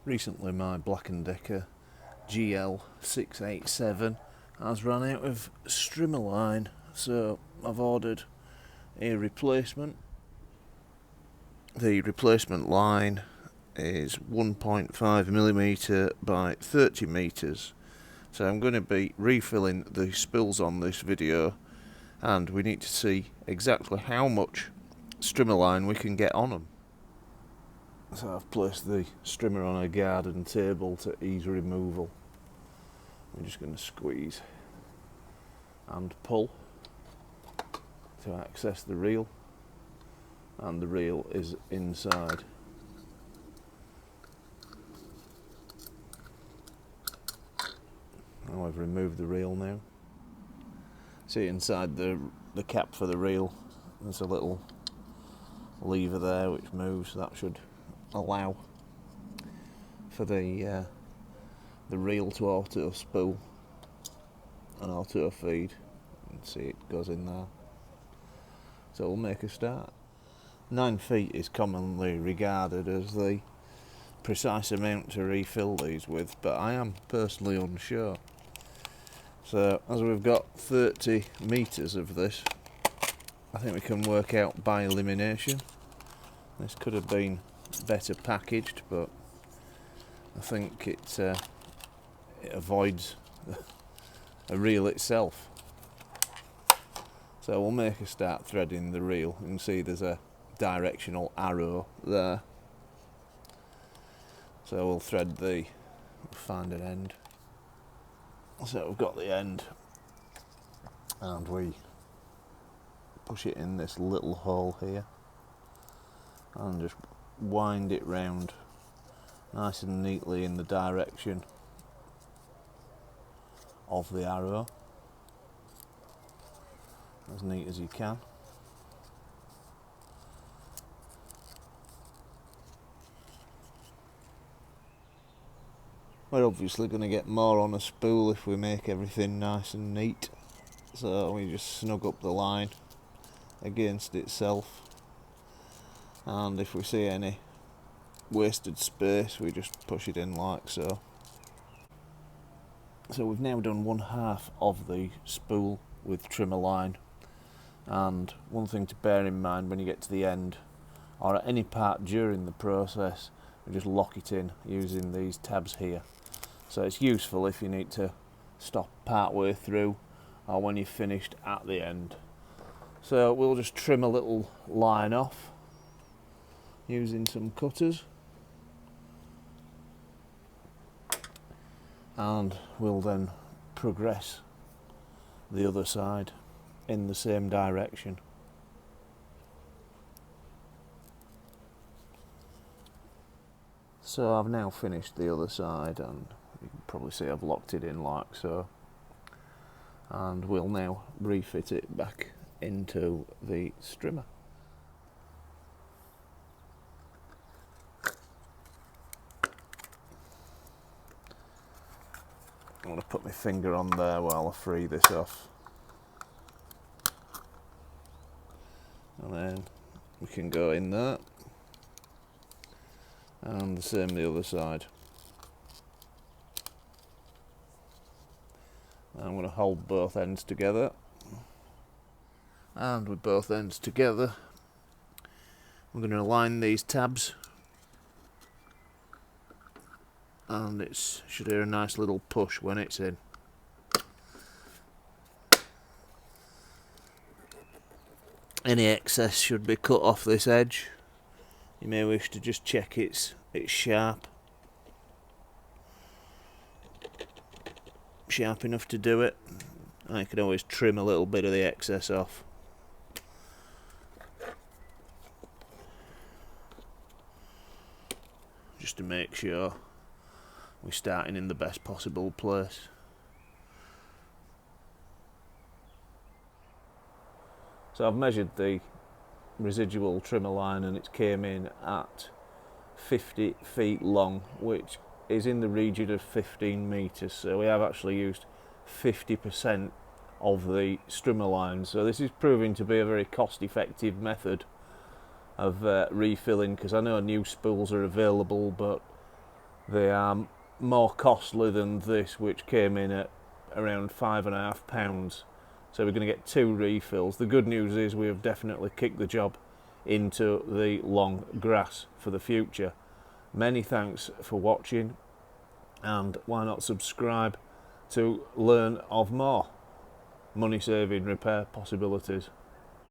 Recently my Black and Decker GL687 has run out of strimmer line, so I've ordered a replacement. The replacement line is 1.5mm by 30 meters, so I'm going to be refilling the spools on this video, and we need to see exactly how much strimmer line we can get on them. So I've placed the strimmer on a garden table to ease removal. I'm just going to squeeze and pull to access the reel, and the reel is inside. Now I've removed the reel now. See, inside the cap for the reel there's a little lever there which moves. That should allow for the reel to auto spool and auto feed. You can see it goes in there. So we'll make a start. 9 feet is commonly regarded as the precise amount to refill these with, but I am personally unsure. So as we've got 30 meters of this, I think we can work out by elimination. This could have been better packaged, but I think it avoids a reel itself. So we'll make a start threading the reel. You can see there's a directional arrow there. So we'll thread we'll find an end. So we've got the end, and we push it in this little hole here and just wind it round nice and neatly in the direction of the arrow, as neat as you can. We're obviously going to get more on a spool if we make everything nice and neat, so we just snug up the line against itself, and if we see any wasted space we just push it in like so. So we've now done 1/2 of the spool with trimmer line, and one thing to bear in mind when you get to the end or at any part during the process, we just lock it in using these tabs here. So it's useful if you need to stop part way through or when you've finished at the end. So we'll just trim a little line off using some cutters, and we'll then progress the other side in the same direction. So I've now finished the other side, and you can probably see I've locked it in like so, and we'll now refit it back into the strimmer. I'm going to put my finger on there while I free this off, and then we can go in there, and the same the other side. I'm going to hold both ends together, and with both ends together we're going to align these tabs, and it should hear a nice little push when it's in. Any excess should be cut off this edge. You may wish to just check it's sharp enough to do it. I can always trim a little bit of the excess off. Just to make sure we're starting in the best possible place. So I've measured the residual trimmer line, and it came in at 50 feet long, which is in the region of 15 meters. So we have actually used 50% of the strimmer line. So this is proving to be a very cost-effective method of refilling, because I know new spools are available, but They are more costly than this, which came in at around £5.5. So we're going to get 2 refills. The good news is we have definitely kicked the job into the long grass for the future. Many thanks for watching, and why not subscribe to learn of more money saving repair possibilities.